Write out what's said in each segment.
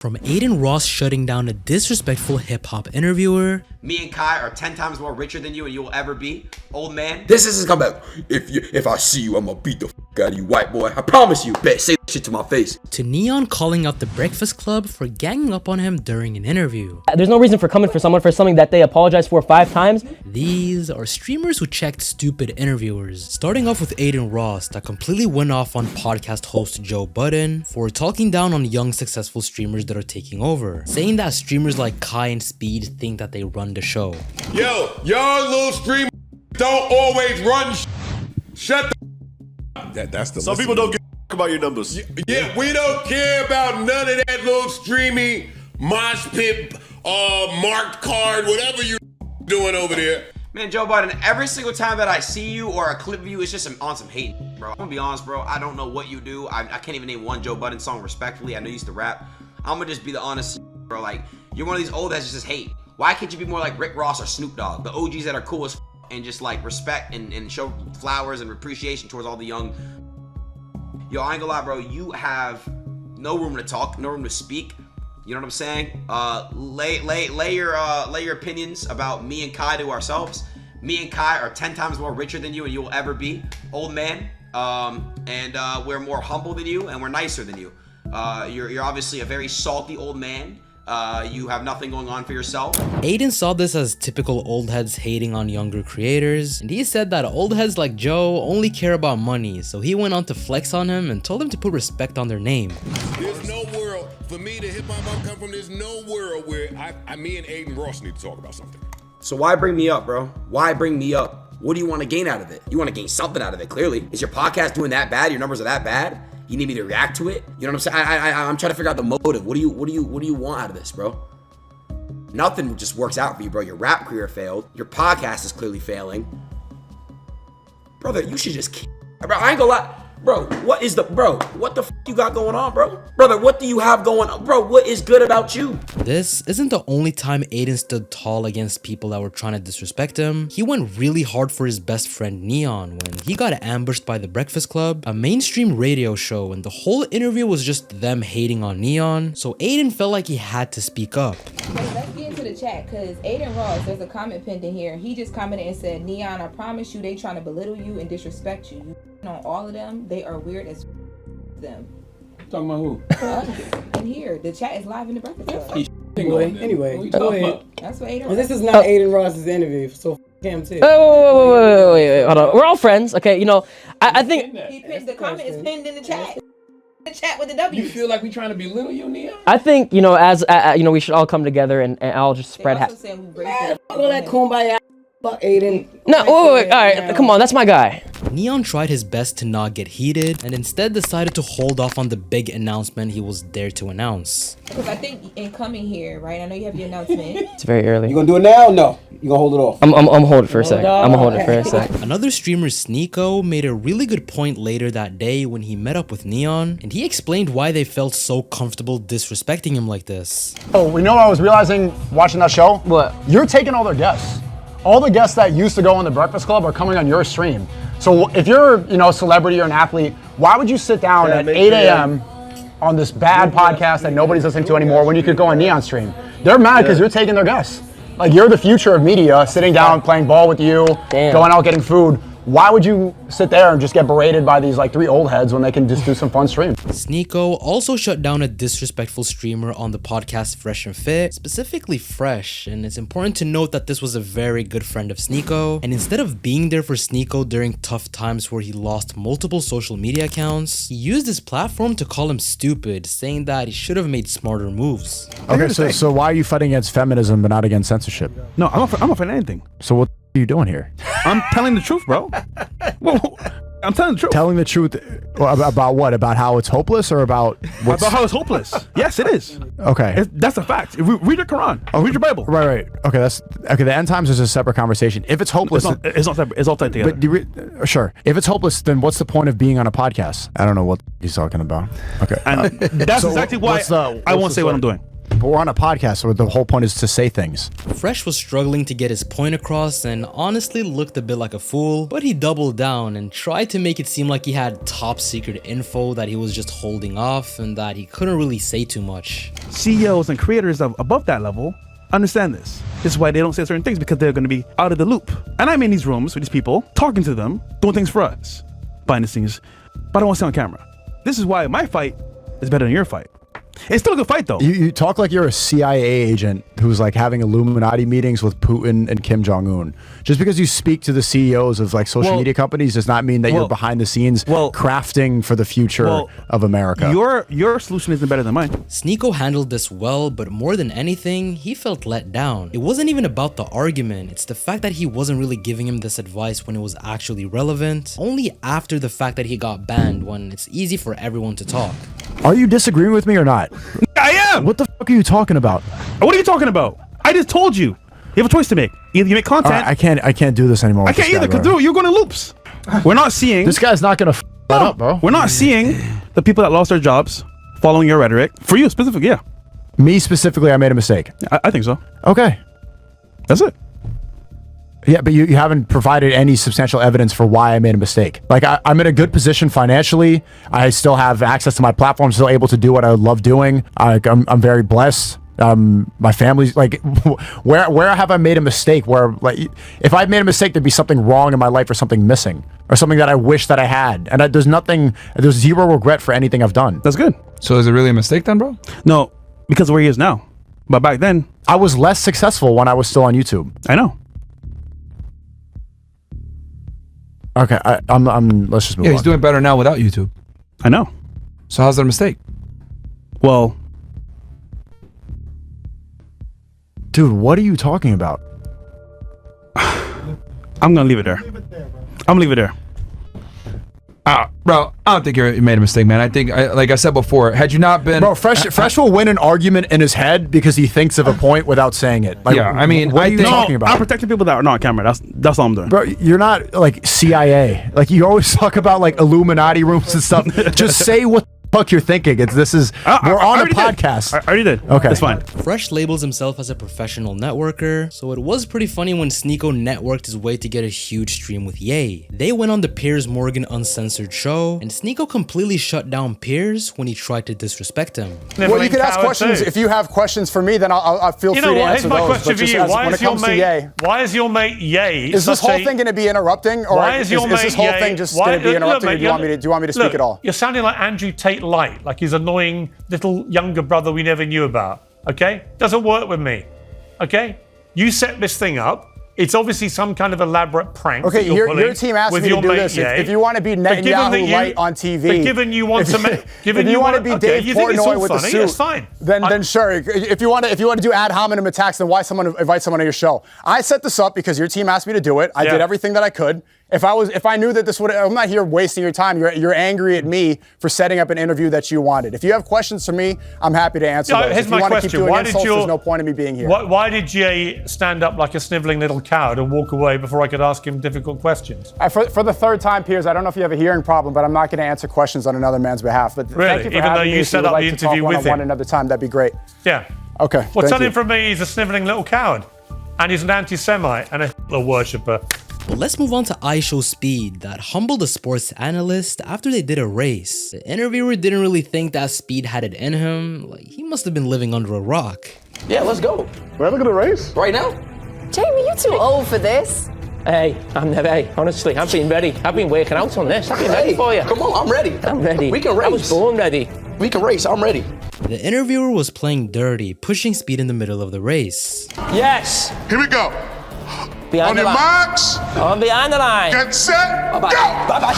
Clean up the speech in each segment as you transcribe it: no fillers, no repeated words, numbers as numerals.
From Adin Ross shutting down a disrespectful hip-hop interviewer. Me and Kai are 10 times more richer than you and you will ever be, old man. This is his comeback. If I see you, I'ma beat the out of you, white boy. I promise you. Bet, say that shit to my face. To Neon calling out the Breakfast Club for ganging up on him during an interview. There's no reason for coming for someone for something that they apologized for 5 times. These are streamers who checked stupid interviewers. Starting off with Adin Ross that completely went off on podcast host Joe Budden for talking down on young successful streamers that are taking over, saying that streamers like Kai and Speed think that they run the show. Yo, y'all little streamers don't always run shut the That's the Some people don't give about your numbers. Yeah, we don't care about none of that little streamy mosh pit, marked card, whatever you doing over there. Man, Joe Budden, every single time that I see you or a clip of you, it's just on some hate, bro. I'm gonna be honest, bro. I don't know what you do. I can't even name one Joe Budden song respectfully. I know you used to rap. I'm gonna just be the honest, bro. Like, you're one of these old heads that just hate. Why can't you be more like Rick Ross or Snoop Dogg? The OGs that are cool as and just like respect and show flowers and appreciation towards all the young. Yo, I ain't gonna lie, bro. You have no room to talk, no room to speak. You know what I'm saying? Lay your opinions about me and Kai to ourselves. Me and Kai are 10 times more richer than you and you will ever be, old man. And we're more humble than you and we're nicer than you. You're obviously a very salty old man. You have nothing going on for yourself. Adin saw this as typical old heads hating on younger creators, and he said that old heads like Joe only care about money, so he went on to flex on him and told him to put respect on their name. There's no world, for me, the hip-hop I come from, there's no world where me and Adin Ross need to talk about something. So why bring me up, bro? Why bring me up? What do you want to gain out of it? You want to gain something out of it, clearly. Is your podcast doing that bad? Your numbers are that bad? You need me to react to it? You know what I'm saying? I'm trying to figure out the motive. What do you want out of this, bro? Nothing just works out for you, bro. Your rap career failed. Your podcast is clearly failing. Brother, you should just bro, I ain't gonna lie. Bro, what the f you got going on, bro? Brother, what do you have going on? Bro, what is good about you? This isn't the only time Adin stood tall against people that were trying to disrespect him. He went really hard for his best friend Neon when he got ambushed by The Breakfast Club, a mainstream radio show, and the whole interview was just them hating on Neon, so Adin felt like he had to speak up. Hey, let's get into the chat, because Adin Ross, there's a comment pinned in here. He just commented and said, Neon, I promise you they trying to belittle you and disrespect you. You know, all of them, they are weird as them. Talking about who? In here, the chat is live in The Breakfast Club. Anyway, go ahead. That's what Adin Well, Ross. this is not Adin Ross's interview, so him too. Wait, hold on. We're all friends, okay? You know, I think He pinned, the comment is pinned in the chat. The chat with the W. You feel like we trying to belittle you, Neon? I think, you know, as you know, we should all come together and all just spread They also saying we raised it. All that kumbaya, fuck Adin. No, wait, all right, come on, that's my guy. Neon tried his best to not get heated and instead decided to hold off on the big announcement he was there to announce. Because I think in coming here, right? I know you have your announcement. It's very early. You gonna do it now or no? You gonna hold it off? I'm hold it for a sec. I'm gonna hold it for a sec. Another streamer, Sneeko, made a really good point later that day when he met up with Neon, and he explained why they felt so comfortable disrespecting him like this. Oh, you know what I was realizing watching that show? What? You're taking all their guests. All the guests that used to go on The Breakfast Club are coming on your stream. So if you're, a celebrity or an athlete, why would you sit down at 8 a.m. on this bad podcast that nobody's listening to anymore when you could go on Neon stream? They're mad because you're taking their guests. Like, you're the future of media, sitting down, playing ball with you, going out getting food. Why would you sit there and just get berated by these like 3 old heads when they can just do some fun streams? Sneeko also shut down a disrespectful streamer on the podcast Fresh and Fit, specifically Fresh, and it's important to note that this was a very good friend of Sneeko, and instead of being there for Sneeko during tough times where he lost multiple social media accounts, he used his platform to call him stupid, saying that he should have made smarter moves. Okay, so why are you fighting against feminism but not against censorship? No, I'm not for anything. So what are you doing here? I'm telling the truth, bro. Well, I'm telling the truth. Telling the truth about what? About how it's hopeless or about what's... About how it's hopeless. Yes, it is. Okay. That's a fact. If we read your Quran or read your Bible. Right. Okay, the end times is a separate conversation. If it's hopeless... It's not separate. It's all tied together. But sure. If it's hopeless, then what's the point of being on a podcast? I don't know what he's talking about. Okay. And that's exactly why I won't say what I'm doing. but we're on a podcast, so the whole point is to say things. Fresh was struggling to get his point across and honestly looked a bit like a fool, but he doubled down and tried to make it seem like he had top secret info that he was just holding off and that he couldn't really say too much. CEOs and creators of above that level understand this. This is why they don't say certain things, because they're going to be out of the loop. And I'm in these rooms with these people, talking to them, doing things for us, behind the scenes, but I don't want to stay on camera. This is why my fight is better than your fight. It's still a good fight, though. You talk like you're a CIA agent who's like having Illuminati meetings with Putin and Kim Jong-un. Just because you speak to the CEOs of like social media companies does not mean that you're behind the scenes crafting for the future of America. Your solution isn't better than mine. Sneako handled this well, but more than anything, he felt let down. It wasn't even about the argument, it's the fact that he wasn't really giving him this advice when it was actually relevant, only after the fact that he got banned when it's easy for everyone to talk. Are you disagreeing with me or not? I am! What the fuck are you talking about? What are you talking about? I just told you. You have a choice to make. Either you make content. I can't do this anymore. I can't either, because you're going in loops. We're not seeing... This guy's not going to that up, bro. We're not seeing the people that lost their jobs following your rhetoric. For you specifically, yeah. Me specifically, I made a mistake. I think so. Okay. That's it. Yeah, but you haven't provided any substantial evidence for why I made a mistake. Like, I'm in a good position financially. I still have access to my platform, still able to do what I love doing. I'm very blessed. My family's like, where have I made a mistake? Where, like, if I'd made a mistake, there'd be something wrong in my life or something missing or something that I wish that I had. And there's zero regret for anything I've done. That's good. So is it really a mistake then, bro? No, because of where he is now. But back then, I was less successful when I was still on YouTube. I know. Okay, let's just move on. Yeah, he's doing better now without YouTube. I know. So how's that a mistake? Well, dude, what are you talking about? I'm gonna leave it there. I'm gonna leave it there. Bro, I don't think you made a mistake, man. I think, like I said before, had you not been... Bro, Fresh will win an argument in his head because he thinks of a point without saying it. Like, yeah, I mean, what are you talking about? I'm protecting people that are not on camera. That's all I'm doing. Bro, you're not like CIA. Like, you always talk about like Illuminati rooms and stuff. Just say what the fuck you're thinking. We're on a podcast. I already did. Okay. That's fine. Fresh labels himself as a professional networker, so it was pretty funny when Sneako networked his way to get a huge stream with Ye. They went on the Piers Morgan Uncensored show, and Sneako completely shut down Piers when he tried to disrespect him. Well, you can ask questions. If you have questions for me, then I'll feel free to answer those. Here's my question for you. Why is your mate Ye? Is this whole thing going to be interrupting, or is this whole thing just going to be interrupting? Or do you want me to speak at all? You're sounding like Andrew Tate light, like his annoying little younger brother we never knew about. Okay? Doesn't work with me. Okay? You set this thing up. It's obviously some kind of elaborate prank. Okay, your team asked me to do this. If you want to be Netanyahu light on TV, but given you want to make, if you want to be Dave Portnoy with the suit, it's fine. Then sure. If you want to do ad hominem attacks, then why invite someone on your show? I set this up because your team asked me to do it. I did everything that I could. If I knew that this would, I'm not here wasting your time. You're angry at me for setting up an interview that you wanted. If you have questions for me, I'm happy to answer those. Here's if you my want question. to keep doing insults, there's no point in me being here. Why did Jay stand up like a sniveling little coward and walk away before I could ask him difficult questions? For the third time, Piers, I don't know if you have a hearing problem, but I'm not going to answer questions on another man's behalf. But really? Thank you for Even though having you me. set up the interview with him another time, that'd be great. Yeah. Okay. Well, tell him from me, he's a sniveling little coward, and he's an anti-Semite and a Hitler worshipper. But let's move on to iShowSpeed that humbled a sports analyst after they did a race. The interviewer didn't really think that Speed had it in him. Like, he must have been living under a rock. Yeah, let's go. We're looking at the race? Right now? Jamie, you're too old for this. Hey, honestly, I've been ready. I've been working out on this. I've been ready for you. Come on, I'm ready. I'm ready. We can race. I was born ready. We can race. I'm ready. The interviewer was playing dirty, pushing Speed in the middle of the race. Yes. Here we go. Behind on your marks. On behind the line. Get set. Bye-bye. Go. Bye-bye.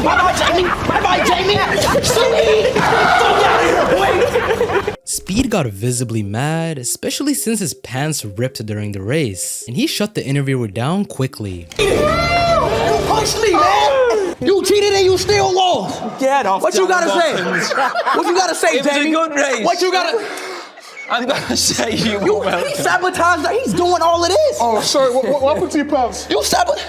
Bye-bye, Jamie. Bye-bye, Jamie. Speed got visibly mad, especially since his pants ripped during the race, and he shut the interviewer down quickly. You punched me, man. You cheated and you still lost. Get off. What you gotta say? What you gotta say, Jamie? It was a good race. What you gotta... I'm gonna say he sabotaged that. He's doing all of this. Oh, sorry. What happened to your pants? You sabotage.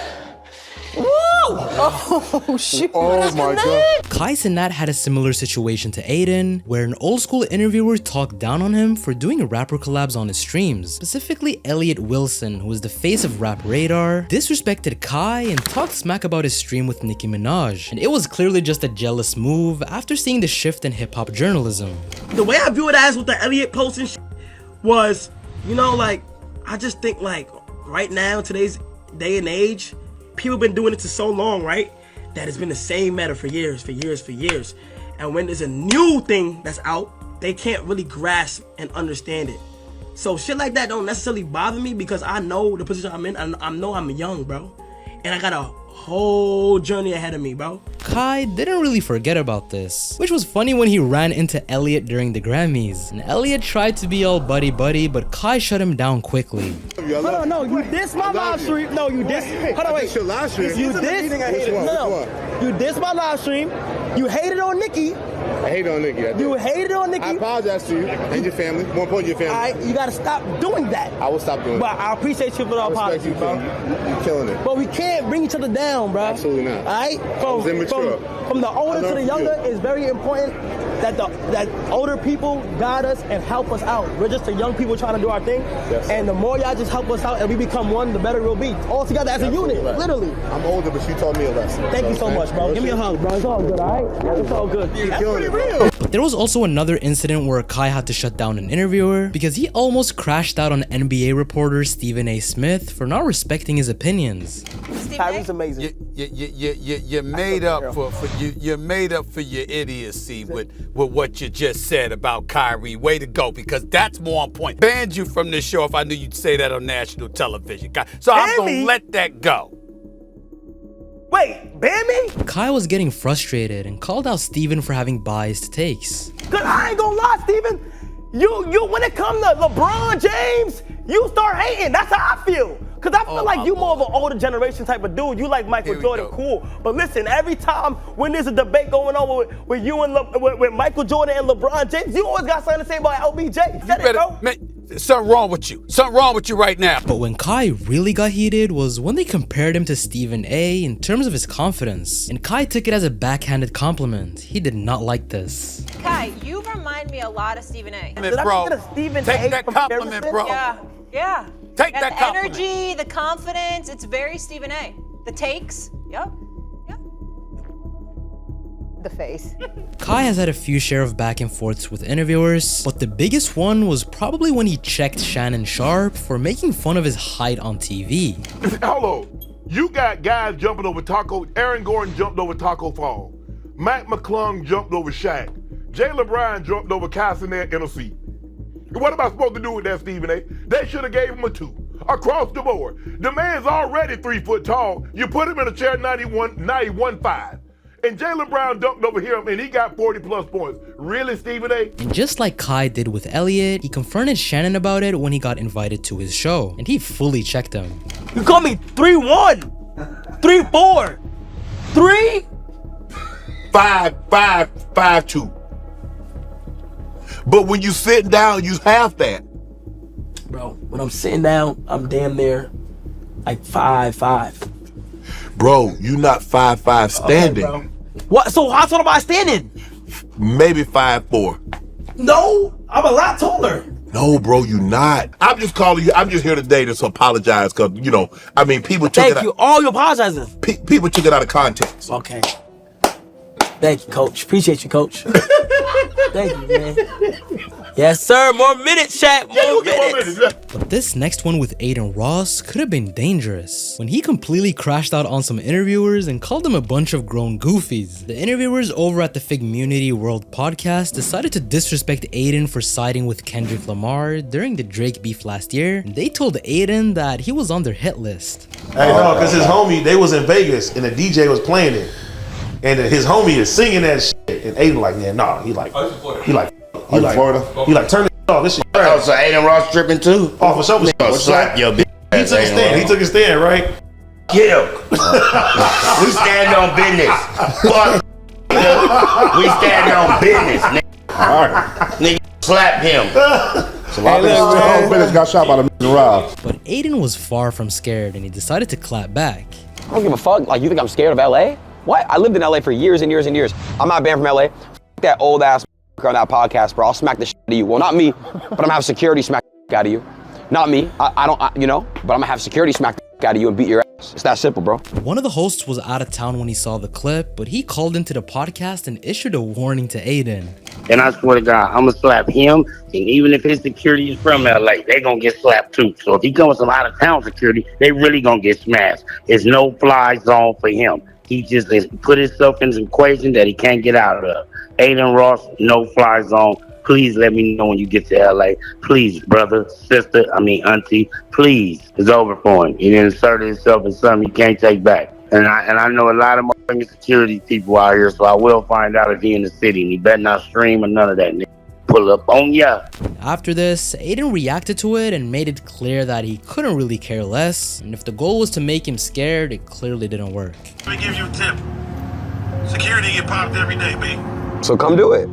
Oh, shoot. Oh my god. Kai Cenat had a similar situation to Aiden, where an old school interviewer talked down on him for doing rapper collabs on his streams. Specifically, Elliot Wilson, who was the face of Rap Radar, disrespected Kai and talked smack about his stream with Nicki Minaj. And it was clearly just a jealous move after seeing the shift in hip-hop journalism. The way I view it as with the Elliot post and was, you know, like, I just think like right now, today's day and age, people been doing it for so long, right? That it's been the same meta for years. And when there's a new thing that's out, they can't really grasp and understand it. So shit like that don't necessarily bother me because I know the position I'm in. I know I'm young, bro. And I got a whole journey ahead of me, bro. Kai didn't really forget about this, which was funny when he ran into Elliot during the Grammys. And Elliot tried to be all buddy-buddy, but Kai shut him down quickly. Hold on, no, you diss my live stream. No, you diss. Hold on, wait. Your live stream. You diss. You diss my live stream. You hated on Nicki. I hate on Nicki. You hated on Nicki. I apologize to you and your family. More important, your family. All right, you gotta stop doing that. I will stop doing it. But I appreciate you for the apology, bro. You're killing it. But we can't bring each other down, bro. Absolutely not. All right? was immature. From the older to the from younger, you. it's very important that that older people guide us and help us out. We're just the young people trying to do our thing. Yes. And the more y'all just help us out and we become one, the better we'll be. All together as a unit, right. literally. I'm older, but she taught me a lesson. Thank you so much, bro. Give me a hug, bro. It's all good, all right? It's all good. That's pretty real. But there was also another incident where Kai had to shut down an interviewer because he almost crashed out on NBA reporter Stephen A. Smith for not respecting his opinions. Kyrie's amazing. You're made up you're made up for your idiocy with what you just said about Kyrie. Way to go, because that's more on point. Banned you from this show if I knew you'd say that on national television. So I'm gonna let that go. Wait, ban me? Kai was getting frustrated and called out Steven for having biased takes. Cause I ain't gonna lie, Steven. You when it comes to LeBron James, you start hating. That's how I feel. Cause I feel like you more of an older generation type of dude. You like Michael Jordan, cool. But listen, every time when there's a debate going on with you and with Michael Jordan and LeBron James, you always got something to say about LBJ. Said it, bro. Man, something wrong with you. Something wrong with you right now. But when Kai really got heated was when they compared him to Stephen A. in terms of his confidence. And Kai took it as a backhanded compliment. He did not like this. Kai, you remind me a lot of Stephen A. Bro, take that compliment, bro. Yeah. Take And that the compliment. energy, the confidence, it's very Stephen A. The takes, yep. The face. Kai has had a few share of back and forths with interviewers, but the biggest one was probably when he checked Shannon Sharp for making fun of his height on TV. Hello, you got guys jumping over Taco. Aaron Gordon jumped over Taco Fall. Mac McClung jumped over Shaq. Jaylen Brown jumped over Kai Cenat NOC. What am I supposed to do with that, Stephen A? They should have gave him a 2 across the board. The man's already 3 foot tall. You put him in a chair 91.5. And Jaylen Brown dunked over him and he got 40 plus points. Really, Stephen A? And just like Kai did with Elliot, he confronted Shannon about it when he got invited to his show, and he fully checked him. You call me 3'1", 3'4", 3? 5'2". But when you sit down, you half that. Bro, when I'm sitting down, I'm damn near like 5'5". Bro, you not 5'5" standing. Okay, what? So how tall am I standing? Maybe 5'4". No, I'm a lot taller. No, bro, you not. I'm just calling you. I'm just here today to apologize because, you know, I mean, people took it. Thank you. All you apologizing. People took it out of context. Okay. Thank you, Coach. Appreciate you, Coach. Thank you, man. Yes, sir. More minutes, Shaq. More minutes. But this next one with Aiden Ross could have been dangerous when he completely crashed out on some interviewers and called them a bunch of grown goofies. The interviewers over at the Figmunity World podcast decided to disrespect Aiden for siding with Kendrick Lamar during the Drake beef last year. And they told Aiden that he was on their hit list. Hey, no, because his homie, they was in Vegas and the DJ was playing it. And his homie is singing that shit. And Aiden like, yeah, nah, he like, turn this off, this shit. Oh, so Aiden Ross tripping too? Oh, for sure. Slap your bitch. He took a stand. He took a stand, right? Yeah. We stand on business. Fuck. We stand on business, nigga. Nigga, slap him. So a lot of business got shot by the Rob. But Aiden was far from scared and he decided to clap back. I don't give a fuck. Like, you think I'm scared of LA? What? I lived in LA for years and years and years. I'm not banned from LA. F that old ass on that podcast, bro. I'll smack the shit out of you. Well, not me, but I'm gonna have security smack the out of you. Not me. I don't, you know, but I'm gonna have security smack the out of you and beat your ass. It's that simple, bro. One of the hosts was out of town when he saw the clip, but he called into the podcast and issued a warning to Aiden. And I swear to God, I'm gonna slap him. And even if his security is from LA, they gonna get slapped too. So if he comes with some out of town security, they really gonna get smashed. It's no fly zone for him. He just has put himself in an equation that he can't get out of. Aiden Ross, no fly zone. Please let me know when you get to LA. Please, brother, sister, auntie, please. It's over for him. He inserted himself in something he can't take back. And I know a lot of motherfucking security people out here, so I will find out if he in the city. And he better not stream or none of that. Pull up on ya. After this, Aiden reacted to it and made it clear that he couldn't really care less. And if the goal was to make him scared, it clearly didn't work. Let me give you a tip. Security get popped every day, B. So come do it.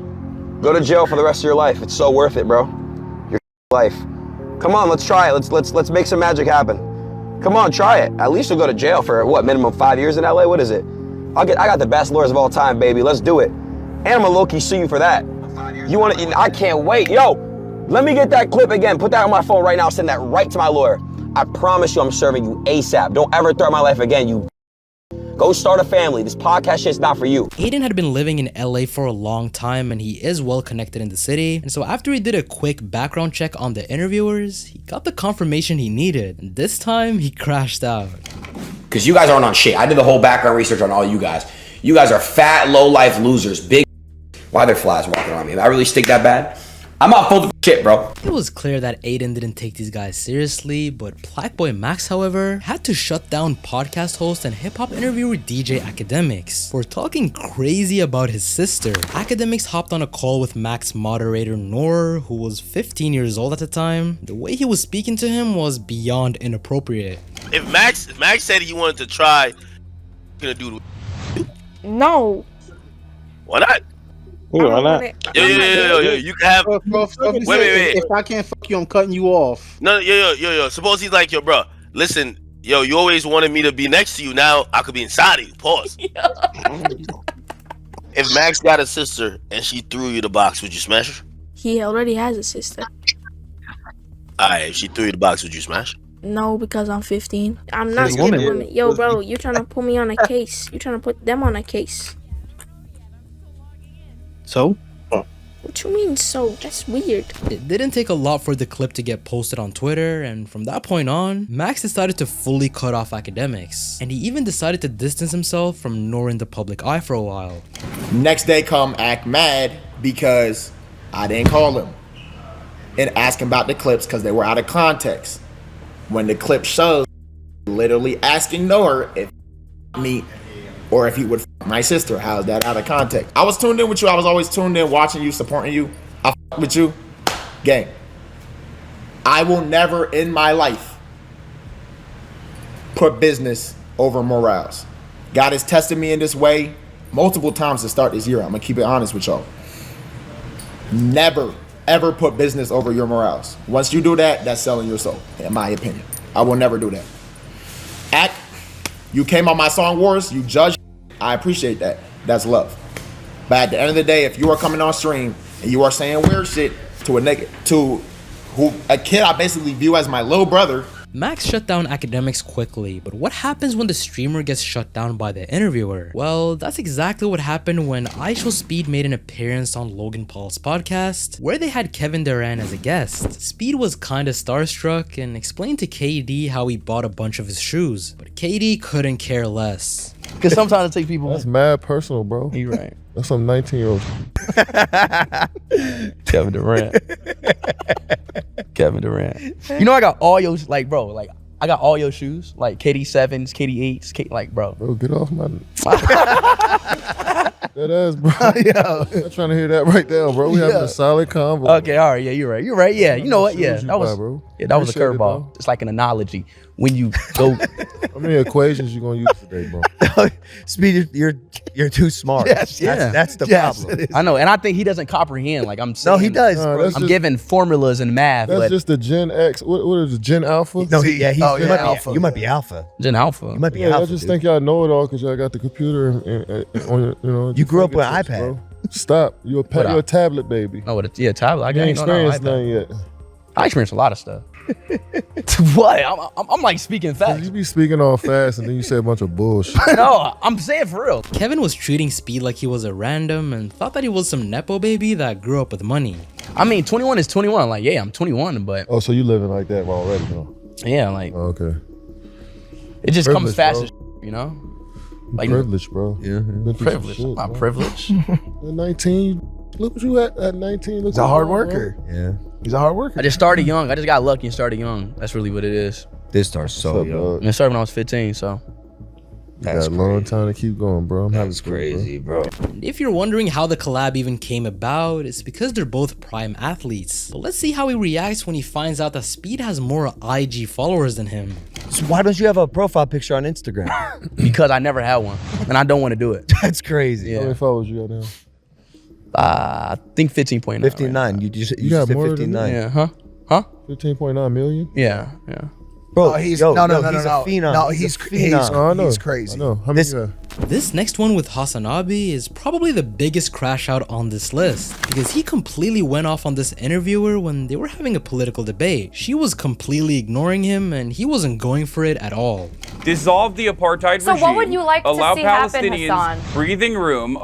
Go to jail for the rest of your life. It's so worth it, bro. Your life. Come on, let's try it. Let's make some magic happen. Come on, try it. At least you'll go to jail for what, minimum 5 years in LA? What is it? I got the best lawyers of all time, baby. Let's do it. And I'm gonna low-key sue you for that. You wanna? I can't wait. Yo, let me get that clip again. Put that on my phone right now. Send that right to my lawyer. I promise you, I'm serving you ASAP. Don't ever threaten my life again. You. Go start a family. This podcast shit's not for you. Aiden had been living in LA for a long time and he is well connected in the city. And so after he did a quick background check on the interviewers, he got the confirmation he needed. And this time he crashed out. Because you guys aren't on shit. I did the whole background research on all you guys. You guys are fat, low-life losers. Big. Why are there flies walking around me? Did I really stink that bad? I'm not full of shit, bro. It was clear that Aiden didn't take these guys seriously, but Blackboy Max, however, had to shut down podcast host and hip-hop interviewer DJ Akademiks for talking crazy about his sister. Akademiks hopped on a call with Max moderator Noor, who was 15 years old at the time. The way he was speaking to him was beyond inappropriate. If Max said he wanted to try, gonna do no. Why not? Why not? Yo, you can have. Wait. If I can't fuck you, I'm cutting you off. No, yo. Suppose he's like, yo, bro, listen, yo, you always wanted me to be next to you. Now I could be inside of you. Pause. If Max got a sister and she threw you the box, would you smash her? He already has a sister. Alright, if she threw you the box, would you smash her? No, because I'm 15. I'm not scared of women. Yo, bro, you trying to put me on a case. You trying to put them on a case. So? What you mean, so? That's weird. It didn't take a lot for the clip to get posted on Twitter, and from that point on, Max decided to fully cut off Akademiks. And he even decided to distance himself from Noor in the public eye for a while. Next day come act mad because I didn't call him. And ask him about the clips because they were out of context. When the clip shows, literally asking Noor if me or if he would my sister. How's that out of context? I was tuned in with you. I was always tuned in, watching you, supporting you. I with you. Gang. I will never in my life put business over morals. God has tested me in this way multiple times to start this year. I'm going to keep it honest with y'all. Never, ever put business over your morals. Once you do that, that's selling your soul, in my opinion. I will never do that. You came on my Song Wars, you judged. I appreciate that. That's love. But at the end of the day, if you are coming on stream and you are saying weird shit to a nigga, to a kid I basically view as my little brother. Max shut down Akademiks quickly, but what happens when the streamer gets shut down by the interviewer? Well, that's exactly what happened when IShowSpeed made an appearance on Logan Paul's podcast, where they had Kevin Durant as a guest. Speed was kinda starstruck and explained to KD how he bought a bunch of his shoes, but KD couldn't care less. Because sometimes it takes people. That's mad personal, bro. You right. That's some 19-year-old. Kevin Durant. Kevin Durant. You know I got all your bro. I got all your shoes, like KD 7s, KD 8s, like bro. Bro, get off my. That ass, bro. Yeah. I'm trying to hear that right there, bro. We having a solid convo. Okay, all right, yeah, you're right. You're right. Yeah, you know what? Yeah, Shoes you that was buy, bro. yeah, that was a Appreciate it, curveball. bro. It's like an analogy when you go. How many equations you gonna use today, bro? Speed, you're too smart. Yes, yeah, That's the yes, problem. I know, and I think he doesn't comprehend. Like I'm saying, No, he does. Nah, bro. that's I'm just- giving formulas and math, That's but just the Gen X. What is it? Gen Alpha? No, he's yeah, you might alpha. be, you might be alpha. Gen Alpha. You might be Yeah, I alpha. just dude. think y'all know it all because y'all got the computer on your, at You your grew up with fingertips, iPad. bro. Stop. You're a tablet baby. Oh, yeah, tablet. I You ain't ain't know experienced nothing yet. I experienced a lot of stuff. What? I'm like speaking facts. You be speaking all fast and then you say a bunch of bullshit. No, I'm saying for real. Kevin was treating Speed like he was a random and thought that he was some Nepo baby that grew up with money. I mean, 21 is 21. Like, yeah, I'm 21, but Oh, so you living like that already, huh? yeah, like Oh, okay. it just comes Privilege, fast bro. as you know. You Like privileged, bro. Yeah. Been through some privilege. shit, I'm not bro. privileged. At 19, look what you at 19. He's a hard worker. Yeah. He's a hard worker. I just started young. I just got lucky and started young. That's really what it is. This starts so What's up, young. dog? And I started when I was 15, so You got a long time to keep going, bro. I'm That's happy for you, crazy, bro. If you're wondering how the collab even came about, it's because they're both prime athletes. But let's see how he reacts when he finds out that Speed has more IG followers than him. So why don't you have a profile picture on Instagram? because I never had one and I don't want to do it. That's crazy. How many followers you got now? I think 15.9. 59. You just You got said more than 59. Yeah, huh? 15.9 million? Yeah. Bro, Oh, he's yo, no, no, he's a phenom. no, he's he's a phenom. Oh, I know. He's crazy. I know. How many you got? This next one with Hasanabi is probably the biggest crash out on this list because he completely went off on this interviewer when they were having a political debate. She was completely ignoring him and he wasn't going for it at all. Dissolve the apartheid So regime. what would you like to allow see happen, Palestinians Hassan? breathing room.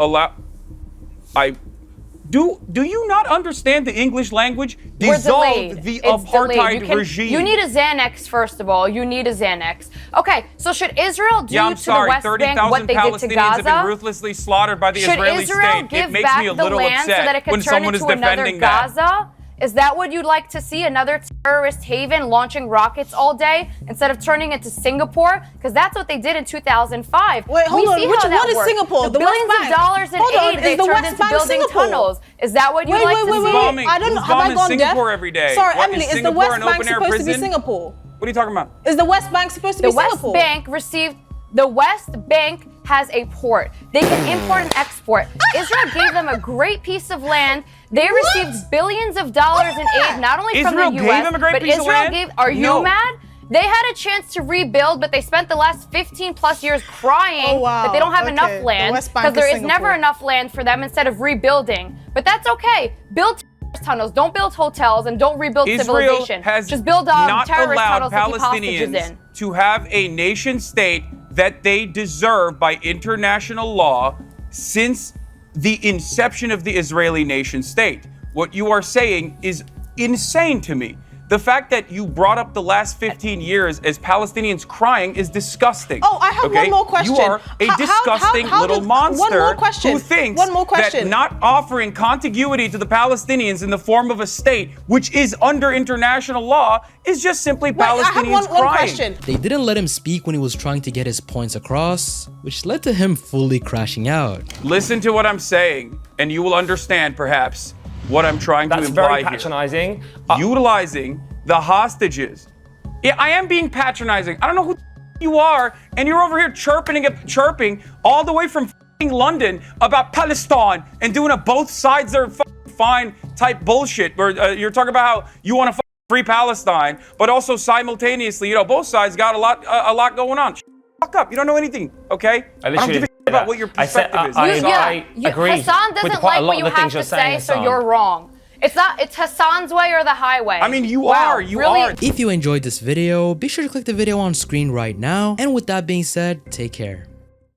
Do you not understand the English language? We're Dissolve delayed. the It's apartheid delayed. regime. You need a Xanax, first of all. You need a Xanax. Okay, so should Israel do yeah, I'm to sorry. the West Bank 30,000 what they did to Palestinians have been Gaza? ruthlessly slaughtered by the Should Israeli Israel state. give It makes back me a the little land upset so that it when can turn someone is into another defending that. Gaza? Is that what you'd like to see? Another terrorist haven launching rockets all day instead of turning it to Singapore? Because that's what they did in 2005. Wait, hold on. What is works. Singapore? The The West billions Bank. of dollars in Hold on, aid is they the turned West into Bank building Singapore? tunnels. Is that what you'd Wait, like wait, to wait, see? wait. Bombing. I don't know. Who's Have I bombing gone Singapore deaf? every day? Sorry, What, Emily. is Is the Singapore West an Bank open-air supposed to be prison? Singapore? What are you talking about? Is the West Bank supposed to The be West Singapore? Bank received. The West Bank has a port. They can import and export. Israel gave them a great piece of land. They received billions of dollars in aid, not only from Israel the gave U.S., them a great but piece of Israel land? gave. Are you No. mad? They had a chance to rebuild, but they spent the last 15 plus years crying that they don't have enough Okay. The land West Bank because there is is never Singapore. enough land for them instead of rebuilding. But that's okay. Build tunnels. Don't build hotels and don't rebuild Israel civilization. has Just build not terrorist allowed tunnels to keep hostages Palestinians in. to have a nation state that they deserve by international law since the inception of the Israeli nation state. What you are saying is insane to me. The fact that you brought up the last 15 years as Palestinians crying is disgusting. Oh, I have one more question. You are a disgusting little monster one more question. who thinks One more that question. not offering contiguity to the Palestinians in the form of a state, which is under international law, is just simply Palestinians crying. They didn't let him speak when he was trying to get his points across, which led to him fully crashing out. Listen to what I'm saying, and you will understand, perhaps, what I'm trying to That's imply very here. patronizing. Utilizing the hostages. Yeah, I am being patronizing. I don't know who you are, and you're over here chirping all the way from London about Palestine and doing a both sides are fine type bullshit. Where you're talking about how you want to free Palestine, but also simultaneously, both sides got a lot going on. Fuck up. You don't know anything, okay? I don't give a shit about what your perspective is. I agree Hassan with doesn't quite like a lot what you of the have things to you're say, saying, so Hassan. you're wrong. It's Hassan's way or the highway. I mean, you Wow, are. You really? are. If you enjoyed this video, be sure to click the video on screen right now. And with that being said, take care.